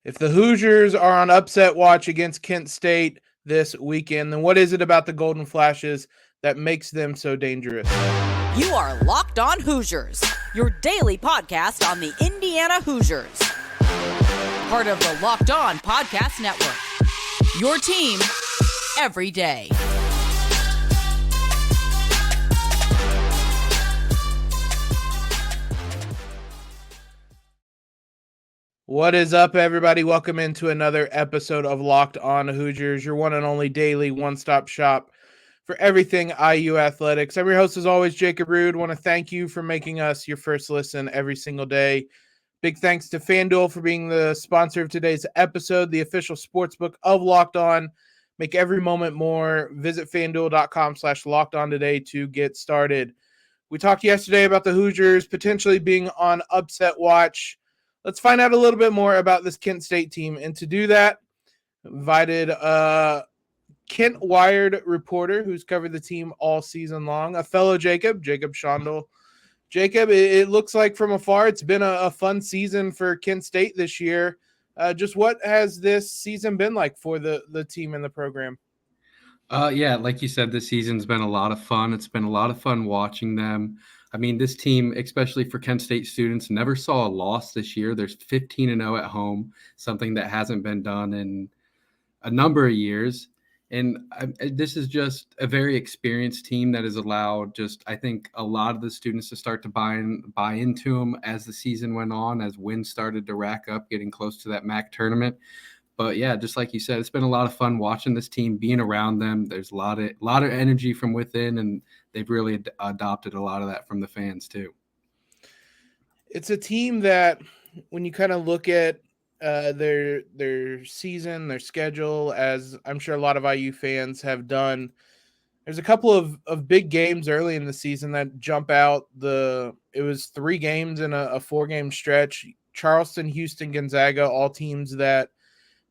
If the Hoosiers are on upset watch against Kent State this weekend, then what is it about the Golden Flashes that makes them so dangerous? You are Locked On Hoosiers, your daily podcast on the Indiana Hoosiers. Part of the Locked On Podcast Network, your team every day. What is up, everybody? Welcome into another episode of Locked On Hoosiers, your one and only daily one-stop shop for everything IU athletics. I'm your host, as always, Jacob Sholden. Want to thank you for making us your first listen every single day. Big thanks to FanDuel for being the sponsor of today's episode, the official sportsbook of Locked On. Make every moment more. Visit FanDuel.com/LockedOn today to get started. We talked yesterday about the Hoosiers potentially being on upset watch. Let's find out a little bit more about this Kent State team. And to do that, invited KentWired reporter who's covered the team all season long, a fellow Jacob Sholden. Jacob, it looks like from afar it's been a fun season for Kent State this year. Just what has this season been like for the team and the program? Yeah, like you said, this season's been a lot of fun. It's been a lot of fun watching them. I mean, this team, especially for Kent State students, never saw a loss this year. There's 15-0 at home, something that hasn't been done in a number of years. And this is just a very experienced team that has allowed I think, a lot of the students to start to buy into them as the season went on, as wins started to rack up, getting close to that MAC tournament. But yeah, just like you said, it's been a lot of fun watching this team, being around them. There's a lot of energy from within, and they've really adopted a lot of that from the fans too. It's a team that, when you kind of look at their season, their schedule, as I'm sure a lot of IU fans have done, there's a couple of big games early in the season that jump out. It was 3 games in a 4-game stretch. Charleston, Houston, Gonzaga, all teams that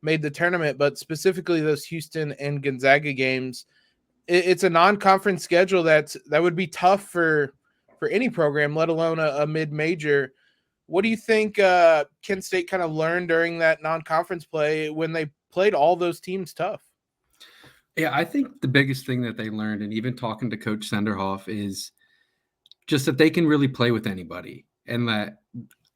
made the tournament, but specifically those Houston and Gonzaga games, it's a non-conference schedule that would be tough for any program, let alone a mid-major. What do you think Kent State kind of learned during that non-conference play when they played all those teams tough? Yeah, I think the biggest thing that they learned, and even talking to Coach Senderhoff, is just that they can really play with anybody. And that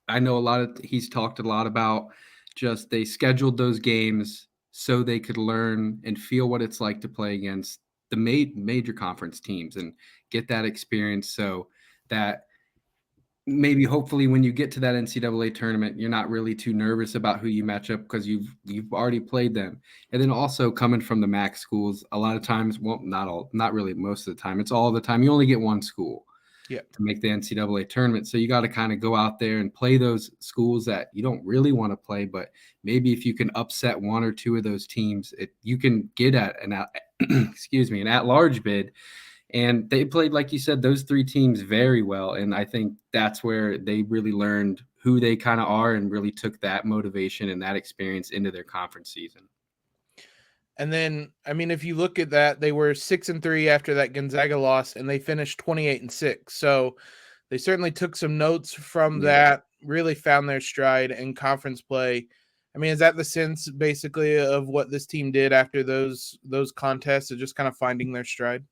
I know he's talked a lot about just they scheduled those games so they could learn and feel what it's like to play against the major conference teams and get that experience, so that maybe hopefully when you get to that NCAA tournament, you're not really too nervous about who you match up because you've already played them. And then also coming from the MAC schools, a lot of times, well, not really most of the time, it's all the time, you only get one school to make the NCAA tournament. So you got to kind of go out there and play those schools that you don't really want to play, but maybe if you can upset one or two of those teams, you can get at an at-large bid. And they played, like you said, those 3 teams very well. And I think that's where they really learned who they kind of are and really took that motivation and that experience into their conference season. And then, I mean, if you look at that, they were 6-3 after that Gonzaga loss, and they finished 28-6. So they certainly took some notes from that, really found their stride in conference play. I mean, is that the sense basically of what this team did after those contests, of just kind of finding their stride?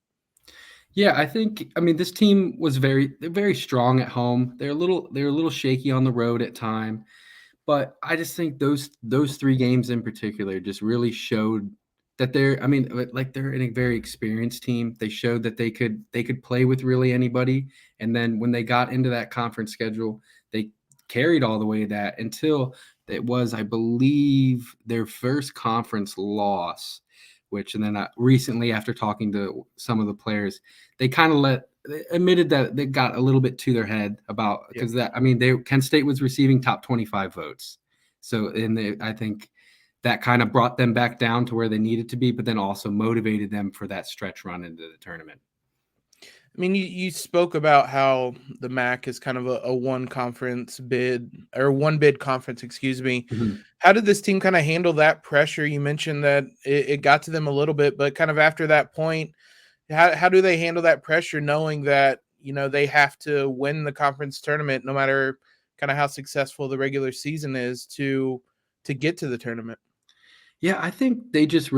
Yeah, I mean, this team was very strong at home. They're a little shaky on the road at time, but I just think those 3 games in particular just really showed that they're a very experienced team. They showed that they could play with really anybody. And then when they got into that conference schedule, they carried all the way that until it was, I believe, their first conference loss, and then recently, after talking to some of the players, they kind of admitted that they got a little bit to their head about, because Kent State was receiving top 25 votes. So, I think that kind of brought them back down to where they needed to be, but then also motivated them for that stretch run into the tournament. I mean, you spoke about how the MAC is kind of a one bid conference, excuse me. Mm-hmm. How did this team kind of handle that pressure? You mentioned that it got to them a little bit, but kind of after that point, how do they handle that pressure, knowing that, they have to win the conference tournament no matter kind of how successful the regular season is to to get to the tournament? Yeah, I think they just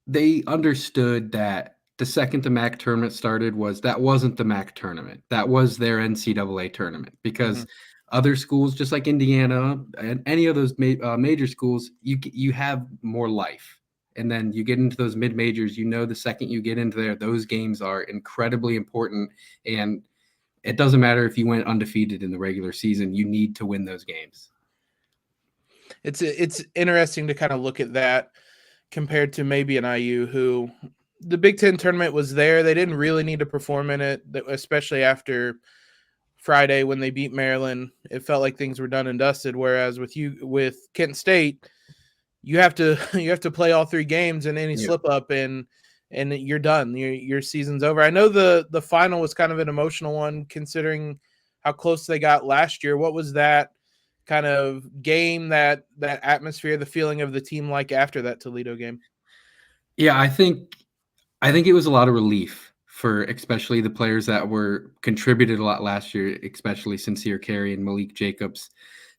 they understood that the second the MAC tournament started that wasn't the MAC tournament. That was their NCAA tournament, because other schools, just like Indiana and any of those major schools, you have more life. And then you get into those mid-majors, the second you get into there, those games are incredibly important. And it doesn't matter if you went undefeated in the regular season, you need to win those games. It's interesting to kind of look at that compared to maybe an IU who the Big Ten tournament was there. They didn't really need to perform in it, especially after Friday when they beat Maryland. It felt like things were done and dusted. Whereas with Kent State, you have to play all 3 games, and any slip up and you're done. Your season's over. I know the final was kind of an emotional one considering how close they got last year. What was that kind of game, that atmosphere, the feeling of the team like after that Toledo game? Yeah, I think it was a lot of relief for especially the players that were contributed a lot last year, especially Sincere Carey and Malique Jacobs.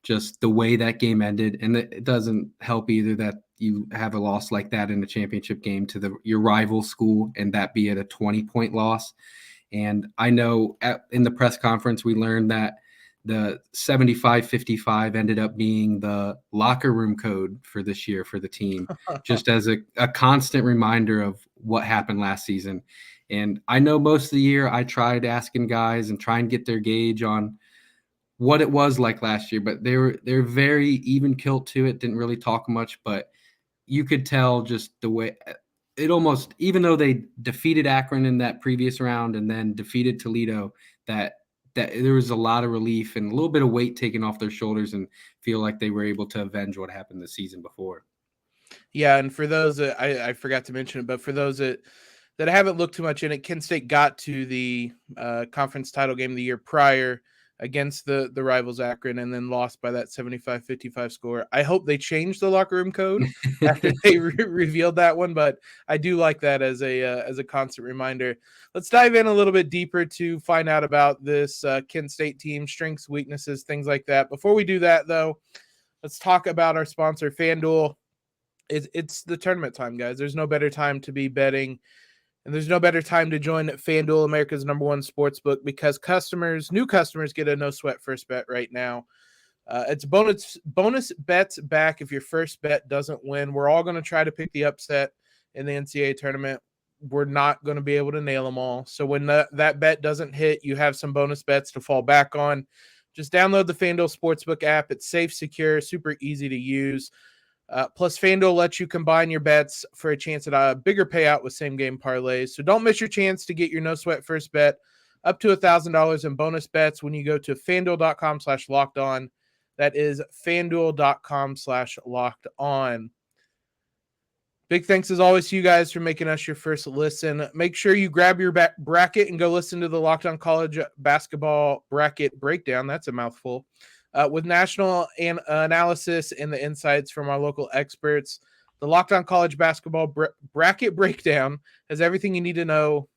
Just the way that game ended, and it doesn't help either that you have a loss like that in a championship game to your rival school, and that be at a 20-point loss. And I know in the press conference we learned that the 75-55 ended up being the locker room code for this year for the team, just as a constant reminder of what happened last season. And I know most of the year I tried asking guys and try and get their gauge on what it was like last year, but they're very even kilt to it, didn't really talk much, but you could tell just the way it almost, even though they defeated Akron in that previous round and then defeated Toledo, that there was a lot of relief and a little bit of weight taken off their shoulders and feel like they were able to avenge what happened the season before. Yeah, and for those that I forgot to mention it, but for those that haven't looked too much in it, Kent State got to the conference title game the year prior against the rivals Akron and then lost by that 75-55 score. I hope they changed the locker room code after they revealed that one, but I do like that as a constant reminder. Let's dive in a little bit deeper to find out about this Kent State team, strengths, weaknesses, things like that. Before we do that, though, let's talk about our sponsor, FanDuel. It's the tournament time, guys. There's no better time to be betting. And there's no better time to join FanDuel, America's #1 sportsbook, because new customers get a no-sweat first bet right now. It's bonus bets back if your first bet doesn't win. We're all going to try to pick the upset in the NCAA tournament. We're not going to be able to nail them all. So when that bet doesn't hit, you have some bonus bets to fall back on. Just download the FanDuel Sportsbook app. It's safe, secure, super easy to use. Plus, FanDuel lets you combine your bets for a chance at a bigger payout with same-game parlays. So don't miss your chance to get your no-sweat first bet up to $1,000 in bonus bets when you go to FanDuel.com/lockedon. That is FanDuel.com/lockedon. Big thanks, as always, to you guys for making us your first listen. Make sure you grab your bracket and go listen to the Locked On College Basketball Bracket Breakdown. That's a mouthful. With national analysis and the insights from our local experts. The Locked On College Basketball Bracket Breakdown has everything you need to know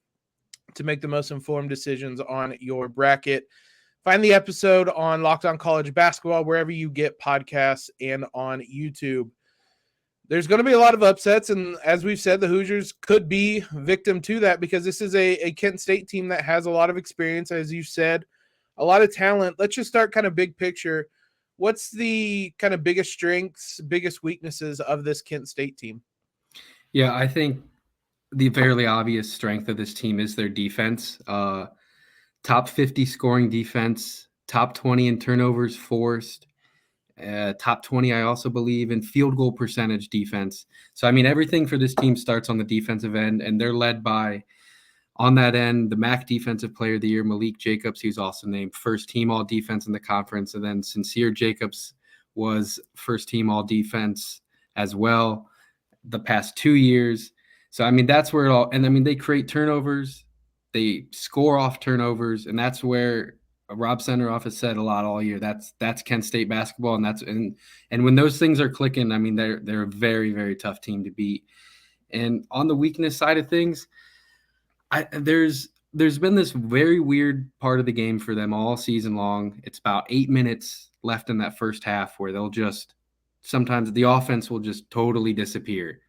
to make the most informed decisions on your bracket. Find the episode on Locked On College Basketball wherever you get podcasts and on YouTube. There's going to be a lot of upsets, and as we've said, the Hoosiers could be victim to that because this is a Kent State team that has a lot of experience, as you said, a lot of talent. Let's just start kind of big picture. What's the kind of biggest strengths, biggest weaknesses of this Kent State team? Yeah, I think the fairly obvious strength of this team is their defense. Top 50 scoring defense, top 20 in turnovers forced, top 20, I also believe, in field goal percentage defense. So, I mean, everything for this team starts on the defensive end, and they're led by, on that end, the MAC Defensive Player of the Year, Malique Jacobs. He was also named first team all defense in the conference. And then Sincere Jacobs was first team all defense as well the past 2 years. So, I mean, that's where it all – and, I mean, they create turnovers. They score off turnovers, and that's where Rob Senderoff has said a lot all year. That's Kent State basketball, and when those things are clicking, I mean, they're a very, very tough team to beat. And on the weakness side of things – there's been this very weird part of the game for them all season long. It's about 8 minutes left in that first half where they'll just sometimes the offense will just totally disappear.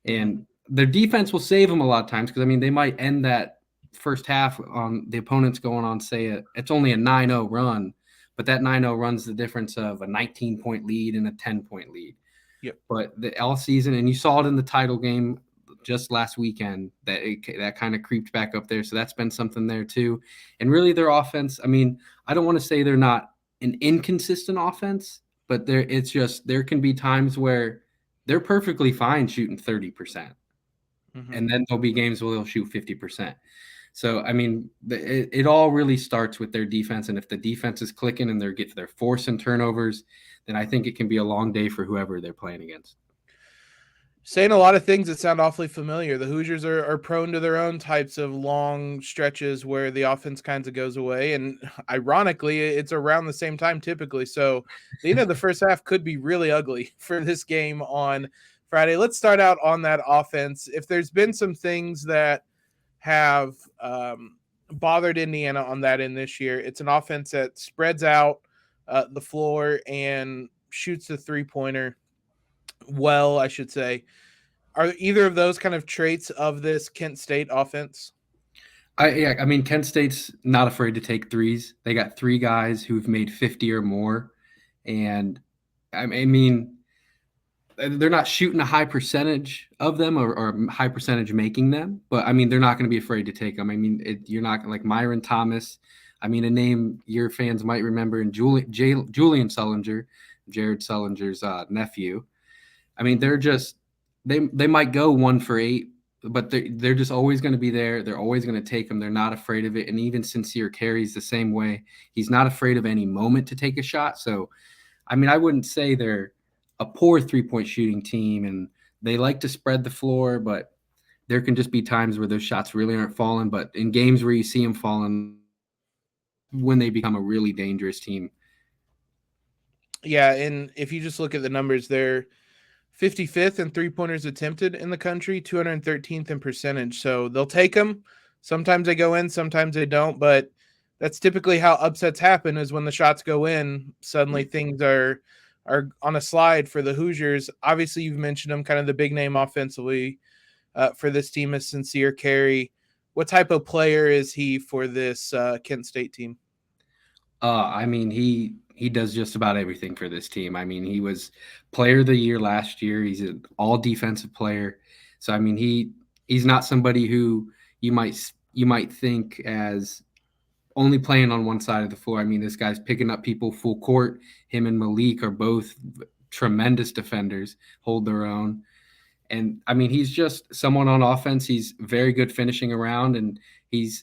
And their defense will save them a lot of times because, I mean, they might end that first half on the opponent's going on, say, it's only a 9-0 run, but that 9-0 run's the difference of a 19-point lead and a 10-point lead. Yep. But the all season, and you saw it in the title game just last weekend, that kind of creeped back up there. So that's been something there too. And really their offense, I mean, I don't want to say they're not an inconsistent offense, but it's just there can be times where they're perfectly fine shooting 30%. And then there'll be games where they'll shoot 50%. So, I mean, it all really starts with their defense. And if the defense is clicking and they're forcing turnovers, then I think it can be a long day for whoever they're playing against. Saying a lot of things that sound awfully familiar. The Hoosiers are prone to their own types of long stretches where the offense kind of goes away. And ironically, it's around the same time typically. So the end of the first half could be really ugly for this game on Friday. Let's start out on that offense. If there's been some things that have bothered Indiana on that end this year, it's an offense that spreads out the floor and shoots the three-pointer well, I should say. Are either of those kind of traits of this Kent State offense? I mean, Kent State's not afraid to take threes. They got 3 guys who've made 50 or more. And I mean, they're not shooting a high percentage of them or high percentage making them, but I mean, they're not going to be afraid to take them. I mean, you're not like Myron Thomas. I mean, a name your fans might remember in Julian Sullinger, Jared Sullinger's nephew. I mean, they're just they might go 1 for 8, but they're just always going to be there. They're always going to take them. They're not afraid of it. And even Sincere carries the same way. He's not afraid of any moment to take a shot. So, I mean, I wouldn't say they're a poor 3-point shooting team, and they like to spread the floor, but there can just be times where those shots really aren't falling. But in games where you see them falling, when they become a really dangerous team. Yeah, and if you just look at the numbers, they're 55th in three-pointers attempted in the country, 213th in percentage. So they'll take them. Sometimes they go in, sometimes they don't, but that's typically how upsets happen is when the shots go in, suddenly things are on a slide for the Hoosiers. Obviously, you've mentioned them, kind of the big name offensively for this team is Sincere Carey. What type of player is he for this Kent State team? I mean, he does just about everything for this team. I mean, he was player of the year last year. He's an all defensive player. So, I mean, he's not somebody who you might think as only playing on one side of the floor. I mean, this guy's picking up people full court. Him and Malik are both tremendous defenders, hold their own. And, I mean, he's just someone on offense. He's very good finishing around, and his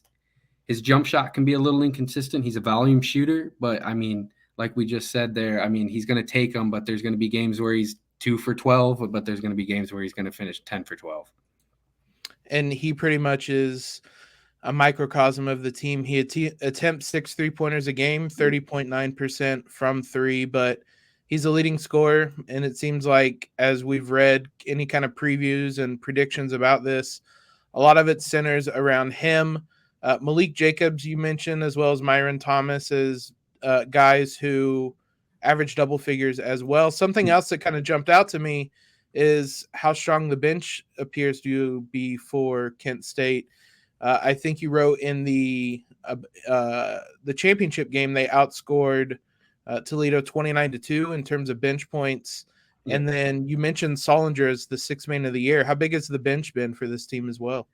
jump shot can be a little inconsistent. He's a volume shooter, but, I mean, like we just said there, I mean, he's going to take them, but there's going to be games where he's 2 for 12, but there's going to be games where he's going to finish 10 for 12. And he pretty much is a microcosm of the team. He attempts 6 3-pointers a game, 30.9% from 3, but he's a leading scorer. And it seems like, as we've read any kind of previews and predictions about this, a lot of it centers around him. Malique Jacobs, you mentioned, as well as Myron Thomas, as guys who average double figures as well. Something else that kind of jumped out to me is how strong the bench appears to be for Kent State. I think you wrote in the championship game they outscored Toledo 29-2 in terms of bench points. Yeah. And then you mentioned Sullinger as the 6th man of the year. How big has the bench been for this team as well?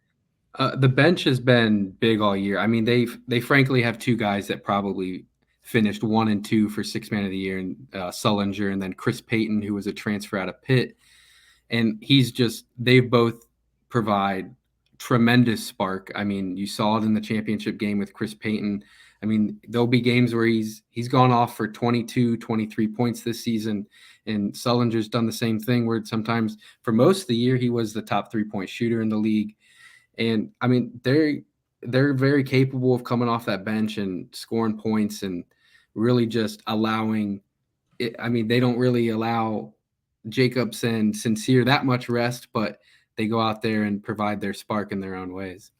The bench has been big all year. I mean, they frankly have 2 guys that probably finished 1 and 2 for 6th man of the year, and Sullinger, and then Chris Payton, who was a transfer out of Pitt. And they both provide tremendous spark. I mean, you saw it in the championship game with Chris Payton. I mean, there'll be games where he's gone off for 22, 23 points this season, and Sullinger's done the same thing where sometimes for most of the year he was the top 3-point shooter in the league. And I mean, they're very capable of coming off that bench and scoring points and really just allowing it. I mean, they don't really allow Jacobs and Sincere that much rest, but they go out there and provide their spark in their own ways.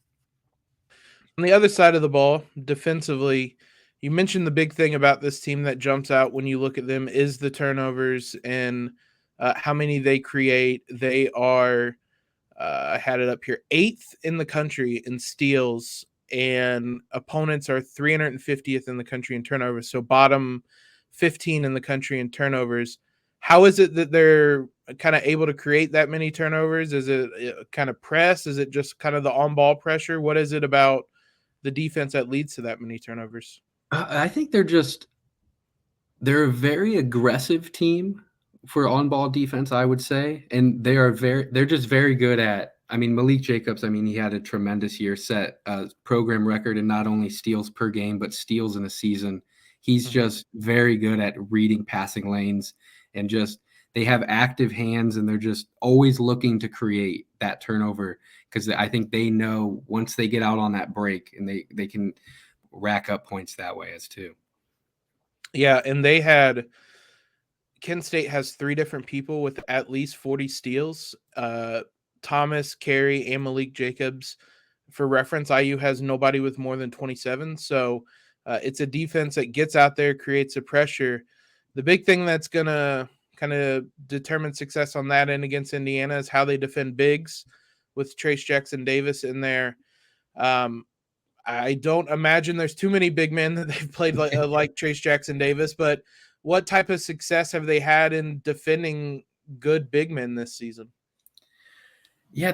On the other side of the ball, defensively, you mentioned the big thing about this team that jumps out when you look at them is the turnovers. And how many they create. They are, I had it up here, 8th in the country in steals, and opponents are 350th in the country in turnovers. So bottom 15 in the country in turnovers. How is it that they're kind of able to create that many turnovers? Is it kind of press? Is it just kind of the on-ball pressure? What is it about the defense that leads to that many turnovers? I think they're a very aggressive team for on-ball defense, I would say, and they're just very good at. I mean, Malique Jacobs. I mean, he had a tremendous year, set a program record in not only steals per game but steals in a season. He's just very good at reading passing lanes, and just they have active hands, and they're just always looking to create that turnover, because I think they know once they get out on that break, and they can rack up points that way as too. Yeah, and Kent State has 3 different people with at least 40 steals. Thomas, Carey, and Malique Jacobs. For reference, IU has nobody with more than 27. So it's a defense that gets out there, creates a pressure. The big thing that's going to kind of determine success on that end against Indiana is how they defend bigs with Trayce Jackson-Davis in there. I don't imagine there's too many big men that they've played like Trayce Jackson-Davis, but what type of success have they had in defending good big men this season? Yeah,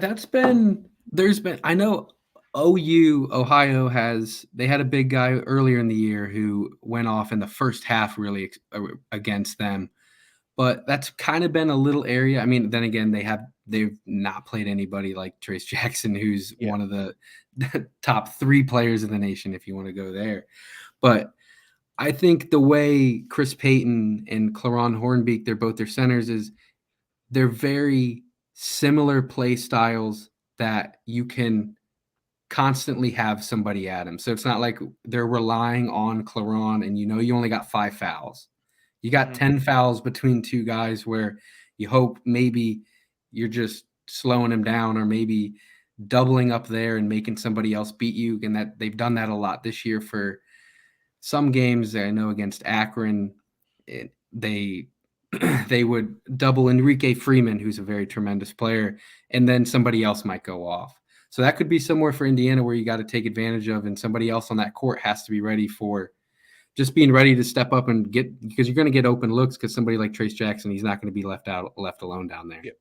I know Ohio they had a big guy earlier in the year who went off in the first half really against them, but that's kind of been a little area. I mean, then again, they've not played anybody like Trayce Jackson, who's one of the top 3 players in the nation, if you want to go there. But I think the way Chris Payton and Claron Hornbeek, they're both their centers, is they're very similar play styles that you can constantly have somebody at him. So it's not like they're relying on Claron and you only got 5 fouls. You got 10 fouls between 2 guys where you hope maybe you're just slowing him down, or maybe doubling up there and making somebody else beat you. And that they've done that a lot this year for some games. I know against Akron, they would double Enrique Freeman, who's a very tremendous player, and then somebody else might go off. So that could be somewhere for Indiana where you got to take advantage of, and somebody else on that court has to be ready for just being ready to step up and because you're going to get open looks, because somebody like Trayce Jackson, he's not going to be left alone down there. Yep.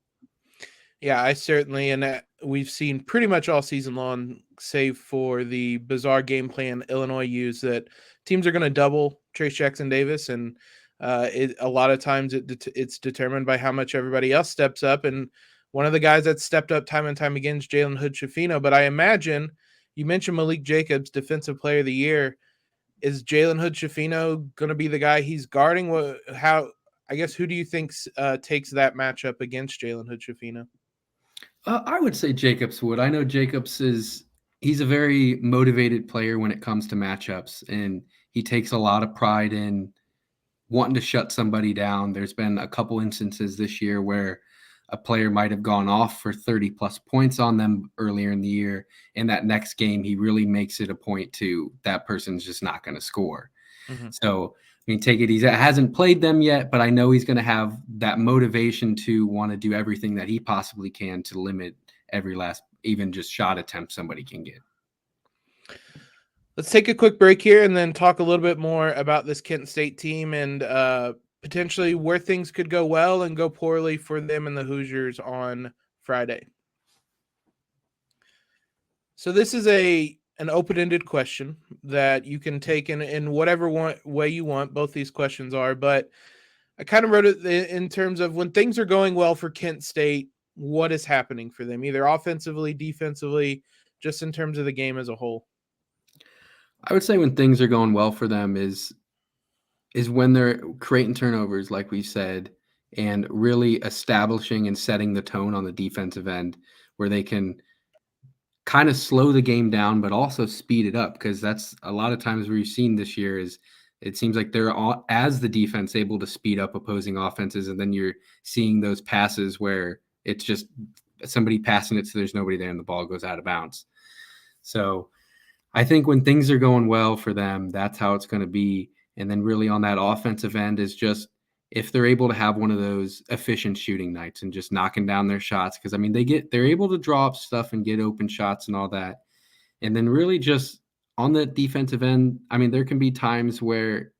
Yeah, I certainly, and we've seen pretty much all season long, save for the bizarre game plan Illinois used, that teams are going to double Trayce Jackson-Davis, and a lot of times it's determined by how much everybody else steps up. And one of the guys that stepped up time and time again is Jalen Hood. But I imagine, you mentioned Malique Jacobs, Defensive Player of the Year. Is Jalen Hood going to be the guy he's guarding? Who do you think takes that matchup against Jalen Hood? I would say Jacobs would. I know Jacobs he's a very motivated player when it comes to matchups, and he takes a lot of pride in wanting to shut somebody down. There's been a couple instances this year where a player might have gone off for 30 plus points on them earlier in the year. And that next game, he really makes it a point to that person's just not going to score. Mm-hmm. So, I mean, take it easy. He hasn't played them yet, but I know he's going to have that motivation to want to do everything that he possibly can to limit every last, even just shot attempt somebody can get. Let's take a quick break here and then talk a little bit more about this Kent State team and potentially where things could go well and go poorly for them and the Hoosiers on Friday. So this is an open-ended question that you can take in whatever way you want. Both these questions are, but I kind of wrote it in terms of when things are going well for Kent State, what is happening for them, either offensively, defensively, just in terms of the game as a whole. I would say when things are going well for them is when they're creating turnovers, like we said, and really establishing and setting the tone on the defensive end, where they can kind of slow the game down, but also speed it up. Because that's a lot of times where you've seen this year is it seems like they're as the defense able to speed up opposing offenses. And then you're seeing those passes where it's just somebody passing it, so there's nobody there and the ball goes out of bounds. So I think when things are going well for them, that's how it's going to be. And then really on that offensive end is just if they're able to have one of those efficient shooting nights and just knocking down their shots. Because, I mean, they're able to draw up stuff and get open shots and all that. And then really just on the defensive end, I mean, there can be times where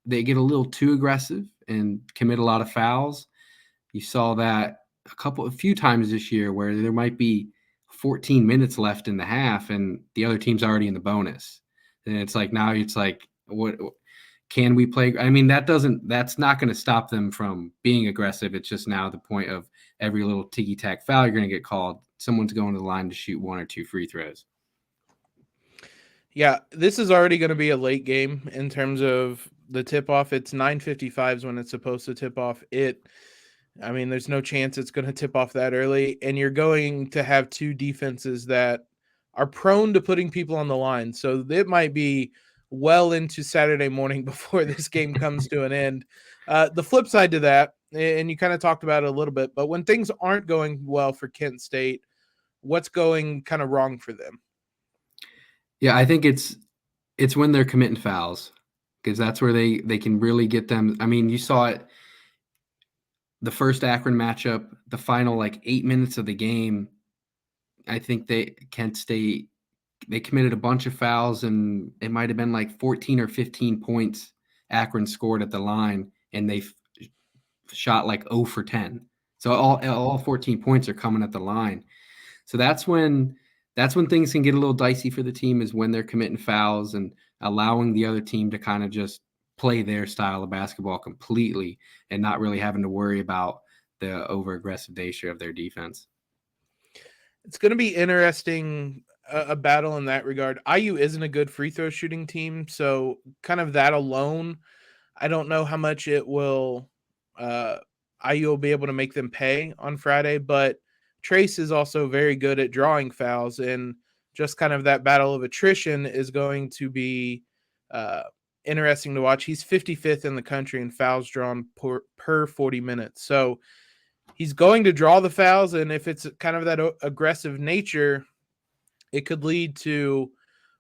they get a little too aggressive and commit a lot of fouls. You saw that a few times this year where there might be 14 minutes left in the half and the other team's already in the bonus. And it's like, now it's like, what can we play? I mean, that's not going to stop them from being aggressive. It's just now the point of every little ticky-tack foul you're going to get called. Someone's going to the line to shoot 1 or 2 free throws. Yeah, this is already going to be a late game in terms of the tip-off. It's 9:55 is when it's supposed to tip off. I mean, there's no chance it's going to tip off that early, and you're going to have two defenses that are prone to putting people on the line. So it might be well into Saturday morning before this game comes to an end. The flip side to that, and you kind of talked about it a little bit, but when things aren't going well for Kent State, what's going kind of wrong for them? Yeah, I think it's when they're committing fouls, because that's where they can really get them. I mean, you saw it the first Akron matchup, the final like 8 minutes of the game. I think Kent State, they committed a bunch of fouls, and it might have been like 14 or 15 points Akron scored at the line, and they shot like 0 for 10. So all 14 points are coming at the line. So that's when things can get a little dicey for the team, is when they're committing fouls and allowing the other team to kind of just play their style of basketball completely and not really having to worry about the over-aggressive nature of their defense. It's going to be interesting, a battle in that regard. IU isn't a good free throw shooting team, so kind of that alone, I don't know how much it will IU will be able to make them pay on Friday, but Trayce is also very good at drawing fouls, and just kind of that battle of attrition is going to be interesting to watch. He's 55th in the country in fouls drawn per 40 minutes. So he's going to draw the fouls, and if it's kind of that aggressive nature, it could lead to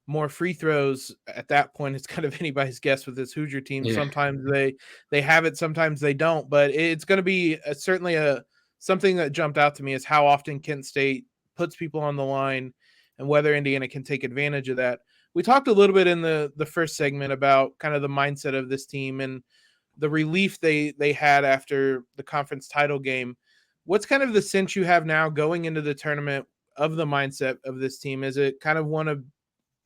more free throws. At that point, it's kind of anybody's guess with this Hoosier team. Yeah. Sometimes they have it, sometimes they don't, but it's going to be certainly something that jumped out to me is how often Kent State puts people on the line and whether Indiana can take advantage of that. We talked a little bit in the first segment about kind of the mindset of this team and the relief they had after the conference title game. What's kind of the sense you have now going into the tournament of the mindset of this team? Is it kind of one of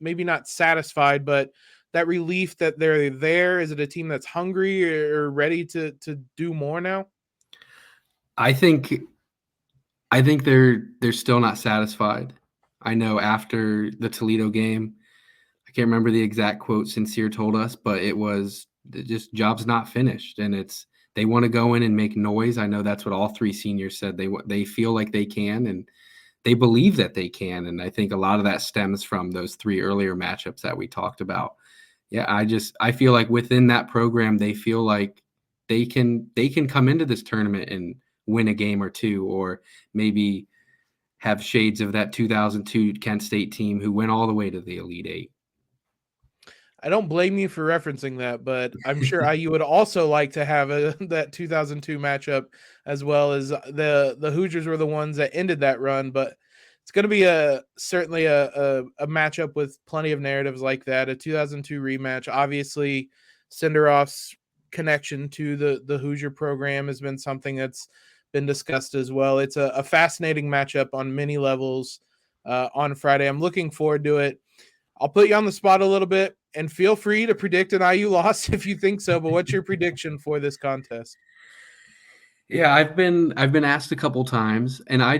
maybe not satisfied, but that relief that they're there? Is it a team that's hungry or ready to do more now? I think they're still not satisfied. I know after the Toledo game, I can't remember the exact quote Sincere told us, but it was just job's not finished, and they want to go in and make noise. I know that's what all three seniors said. They feel like they can, and they believe that they can. And I think a lot of that stems from those 3 earlier matchups that we talked about. Yeah, I feel like within that program, they feel like they can come into this tournament and win a game or two, or maybe have shades of that 2002 Kent State team who went all the way to the Elite Eight. I don't blame you for referencing that, but I'm sure IU would also like to have that 2002 matchup, as well as the Hoosiers were the ones that ended that run. But it's going to be certainly a matchup with plenty of narratives like that. A 2002 rematch. Obviously, Senderoff's connection to the Hoosier program has been something that's been discussed as well. It's a fascinating matchup on many levels on Friday. I'm looking forward to it. I'll put you on the spot a little bit, and feel free to predict an IU loss if you think so. But what's your prediction for this contest? Yeah, I've been asked a couple times, and I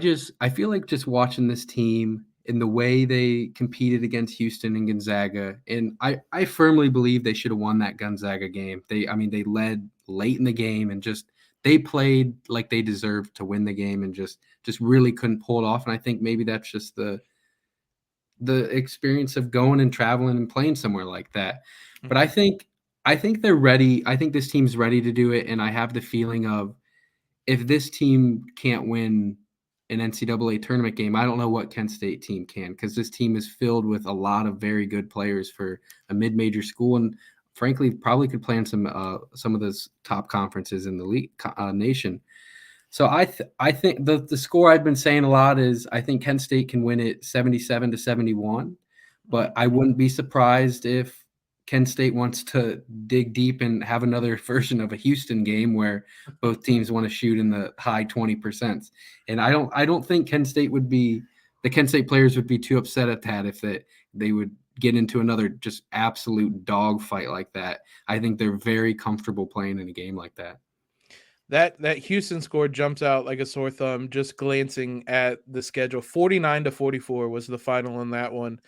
feel like just watching this team and the way they competed against Houston and Gonzaga, and I firmly believe they should have won that Gonzaga game. They led late in the game and they played like they deserved to win the game, and just really couldn't pull it off. And I think maybe that's just the experience of going and traveling and playing somewhere like that. But I think they're ready. I think this team's ready to do it. And I have the feeling of, if this team can't win an NCAA tournament game, I don't know what Kent State team can, because this team is filled with a lot of very good players for a mid-major school. And frankly probably could play in some of those top conferences in the league nation. So I think the score I've been saying a lot is I think Kent State can win it 77-71, but I wouldn't be surprised if Kent State wants to dig deep and have another version of a Houston game where both teams want to shoot in the high 20%. And I don't think Kent State players would be too upset at that if they would get into another just absolute dogfight like that. I think they're very comfortable playing in a game like that. That Houston score jumps out like a sore thumb just glancing at the schedule. 49-44 was the final in that one.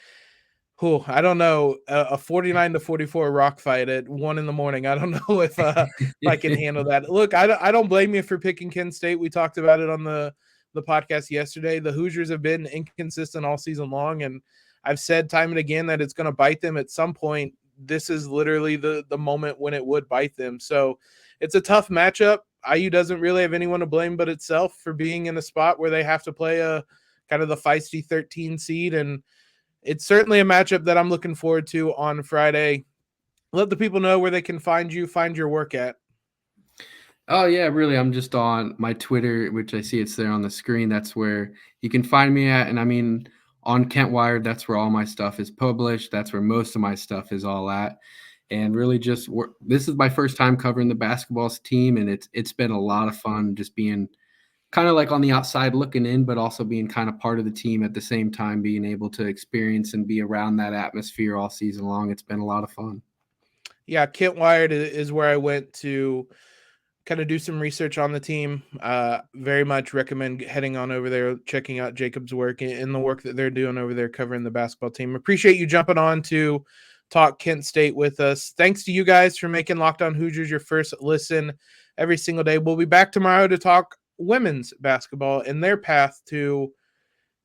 I don't know, a 49-44 rock fight at 1 a.m. I don't know if I can handle that. Look, I don't blame you for picking Kent State. We talked about it on the podcast yesterday. The Hoosiers have been inconsistent all season long, and I've said time and again that it's going to bite them at some point. This is literally the moment when it would bite them. So it's a tough matchup. IU doesn't really have anyone to blame but itself for being in a spot where they have to play a kind of the feisty 13 seed, and it's certainly a matchup that I'm looking forward to on Friday. Let the people know where they can find your work at. Oh, yeah, really. I'm just on my Twitter, which I see it's there on the screen. That's where you can find me at. And I mean, on KentWired, that's where all my stuff is published. That's where most of my stuff is all at. And really this is my first time covering the basketball team, and it's been a lot of fun just being kind of like on the outside looking in, but also being kind of part of the team at the same time, being able to experience and be around that atmosphere all season long. It's been a lot of fun. Yeah, KentWired is where I went to kind of do some research on the team. Very much recommend heading on over there, checking out Jacob's work and the work that they're doing over there covering the basketball team. Appreciate you jumping on to talk Kent State with us. Thanks to you guys for making Locked On Hoosiers your first listen every single day. We'll be back tomorrow to talk women's basketball and their path to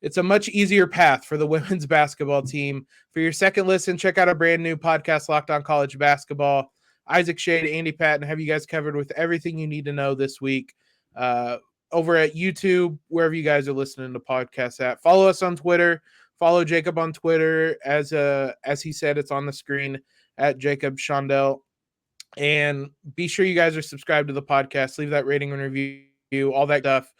it's a much easier path for the women's basketball team. For your second listen, check out our brand new podcast, Locked On College Basketball. Isaac Shade, Andy Patton have you guys covered with everything you need to know this week over at YouTube, wherever you guys are listening to podcasts at. Follow us on Twitter. Follow Jacob on Twitter. As he said, it's on the screen at Jacob Sholden. And be sure you guys are subscribed to the podcast. Leave that rating and review, all that stuff.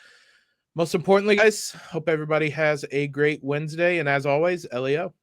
Most importantly, guys, hope everybody has a great Wednesday. And as always, LEO.